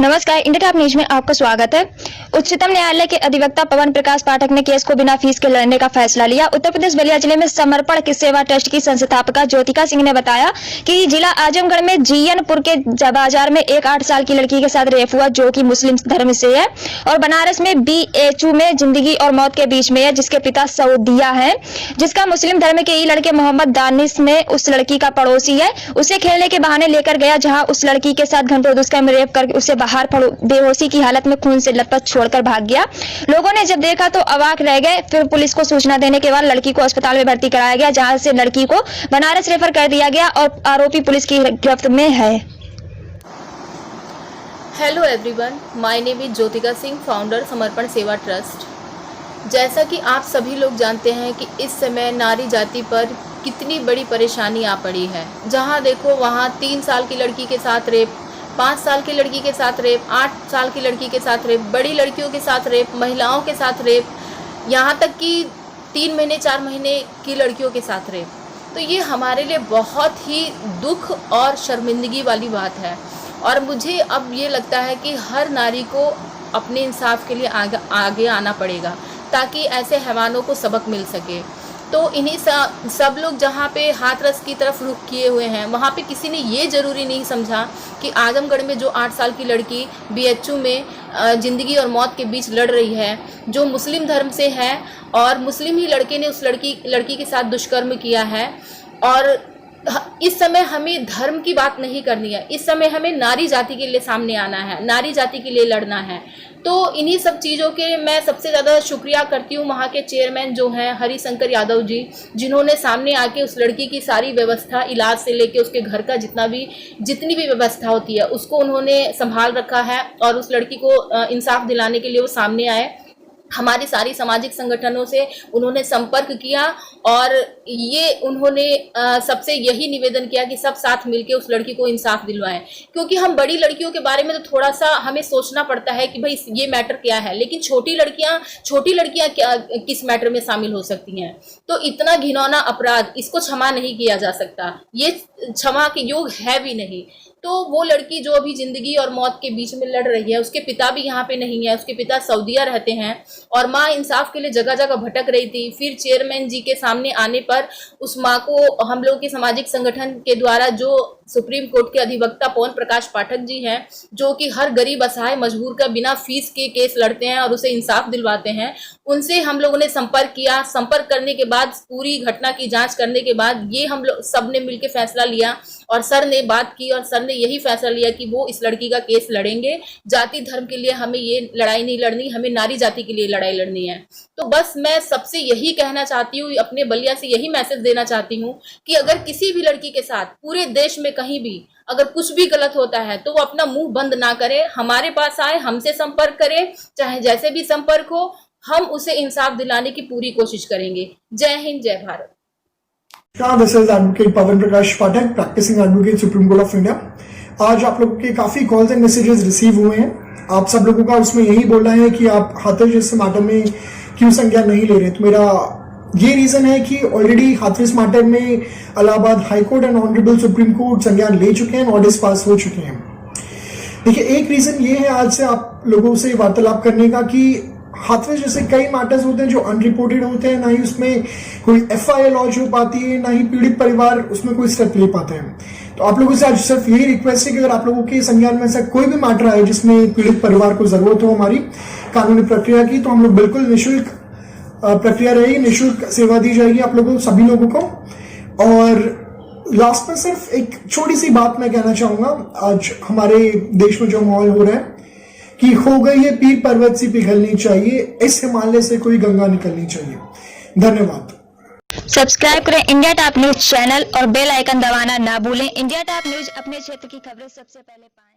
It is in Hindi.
नमस्कार, इंडिया टॉप न्यूज में आपका स्वागत है। उच्चतम न्यायालय के अधिवक्ता पवन प्रकाश पाठक ने केस को बिना फीस के लड़ने का फैसला लिया। उत्तर प्रदेश बलिया जिले में समर्पण सेवा ट्रस्ट की संस्थापिका ज्योतिका सिंह ने बताया कि जिला आजमगढ़ में जीयनपुर के बाजार में एक 8 साल की लड़की के साथ रेप हुआ, जो कि मुस्लिम धर्म से है, और बनारस में BHU में जिंदगी और मौत के बीच में है, जिसके पिता सऊदिया है, जिसका मुस्लिम धर्म के ही लड़के मोहम्मद दानिश में उस लड़की का पड़ोसी है, उसे खेलने के बहाने लेकर गया, जहाँ उस लड़की के साथ घंटों दुष्कर्म रेप करके उसे बाहर बेहोशी की हालत में खून से लथपथ छोड़कर भाग गया। लोगों ने जब देखा तो अवाक रह गए। फिर पुलिस को सूचना देने के बाद लड़की को अस्पताल में भर्ती कराया गया, जहां से लड़की को बनारस रेफर कर दिया गया और आरोपी पुलिस की गिरफ्त में है। Hello everyone, my name is Jyotika Singh, founder Samarpan Seva trust. जैसा कि आप सभी लोग जानते हैं कि इस समय नारी जाति पर कितनी बड़ी परेशानी आ पड़ी है। जहां देखो वहां 3 साल की लड़की के साथ रेप, 5 साल की लड़की के साथ रेप, 8 साल की लड़की के साथ रेप, बड़ी लड़कियों के साथ रेप, महिलाओं के साथ रेप, यहाँ तक कि 3 महीने 4 महीने की लड़कियों के साथ रेप। तो ये हमारे लिए बहुत ही दुख और शर्मिंदगी वाली बात है। और मुझे अब ये लगता है कि हर नारी को अपने इंसाफ के लिए आगे आना पड़ेगा, ताकि ऐसे हैवानों को सबक मिल सके। तो इन्हीं सब लोग जहाँ पे हाथरस की तरफ रुख किए हुए हैं, वहाँ पे किसी ने ये ज़रूरी नहीं समझा कि आजमगढ़ में जो 8 साल की लड़की BHU में ज़िंदगी और मौत के बीच लड़ रही है, जो मुस्लिम धर्म से है और मुस्लिम ही लड़के ने उस लड़की के साथ दुष्कर्म किया है। और इस समय हमें धर्म की बात नहीं करनी है, इस समय हमें नारी जाति के लिए सामने आना है, नारी जाति के लिए लड़ना है। तो इन्हीं सब चीज़ों के मैं सबसे ज़्यादा शुक्रिया करती हूँ वहाँ के चेयरमैन जो हैं हरिशंकर यादव जी, जिन्होंने सामने आके उस लड़की की सारी व्यवस्था, इलाज से लेके उसके घर का जितनी भी व्यवस्था होती है उसको उन्होंने संभाल रखा है, और उस लड़की को इंसाफ दिलाने के लिए वो सामने आए। हमारी सारी सामाजिक संगठनों से उन्होंने संपर्क किया और ये उन्होंने सबसे यही निवेदन किया कि सब साथ मिलके उस लड़की को इंसाफ दिलवाएं। क्योंकि हम बड़ी लड़कियों के बारे में तो थोड़ा सा हमें सोचना पड़ता है कि भाई ये मैटर क्या है, लेकिन छोटी लड़कियां क्या किस मैटर में शामिल हो सकती हैं। तो इतना घिनौना अपराध, इसको क्षमा नहीं किया जा सकता, ये क्षमा के योग है भी नहीं। तो वो लड़की जो अभी जिंदगी और मौत के बीच में लड़ रही है, उसके पिता भी यहाँ पे नहीं है, उसके पिता सऊदीया रहते हैं, और माँ इंसाफ के लिए जगह जगह भटक रही थी। फिर चेयरमैन जी के सामने आने पर उस माँ को हम लोग के सामाजिक संगठन के द्वारा, जो सुप्रीम कोर्ट के अधिवक्ता पवन प्रकाश पाठक जी हैं, जो कि हर गरीब असहाय मजबूर का बिना फीस के केस लड़ते हैं और उसे इंसाफ दिलवाते हैं, उनसे हम लोगों ने संपर्क किया। संपर्क करने के बाद, पूरी घटना की जांच करने के बाद, ये हम लोग सब ने मिलकर फैसला लिया और सर ने बात की और सर ने यही फैसला लिया कि वो इस लड़की का केस लड़ेंगे। जाति धर्म के लिए हमें ये लड़ाई नहीं लड़नी, हमें नारी जाति के लिए लड़ाई लड़नी है। तो बस मैं सबसे यही कहना चाहती हूँ, अपने बलिया से यही मैसेज देना चाहती हूँ कि अगर किसी भी लड़की के साथ पूरे देश में कहीं भी अगर कुछ भी गलत होता है तो वो अपना मुंह बंद ना करे, हमारे पास आए, हमसे संपर्क करे, चाहे जैसे भी संपर्क हो, हम उसे इंसाफ दिलाने की पूरी कोशिश करेंगे। जय हिंद, जय Bharat. This is advocate Pavan Prakash Pathak, practising advocate supreme court of India. आज आप लोगों के काफी कॉल्स एंड मैसेजेस रिसीव हुए हैं। आप सब लोगों का उसमें यही बोलना है कि आप हाथरस जैसे मैटर में क्यों संज्ञान नहीं ले रहे। तो मेरा ये रीजन है कि ऑलरेडी हाथरस मैटर में Allahabad high court and honourable supreme court संज्ञान ले चुके हैं, ऑर्डर्स पास हो चुके हैं। देखिए, एक रीजन ये है आज से आप लोगों से वार्तालाप करने का कि हाथरस जैसे कई मैटर्स होते हैं जो अनरिपोर्टेड होते हैं, ना ही उसमें कोई FIR लॉन्च हो पाती है, ना ही पीड़ित परिवार उसमें कोई स्टेप ले पाते हैं। तो आप लोगों से आज सिर्फ यही रिक्वेस्ट है कि अगर आप लोगों के संज्ञान में से कोई भी मैटर आए जिसमें पीड़ित परिवार को जरूरत हो हमारी कानूनी प्रक्रिया की, तो हम लोग बिल्कुल निःशुल्क प्रक्रिया रहेगी, निःशुल्क सेवा दी जाएगी आप लोगों सभी लोगों को। और लास्ट में सिर्फ एक छोटी सी बात मैं कहना चाहूंगा, आज हमारे देश में जो माहौल हो रहा है कि हो गई है पीर पर्वत सी पिघलनी चाहिए, इस हिमालय से कोई गंगा निकलनी चाहिए। धन्यवाद। सब्सक्राइब करें इंडिया टॉप न्यूज चैनल और बेल आइकन दबाना ना भूलें। इंडिया टॉप न्यूज अपने क्षेत्र की खबरें सबसे पहले पाएं।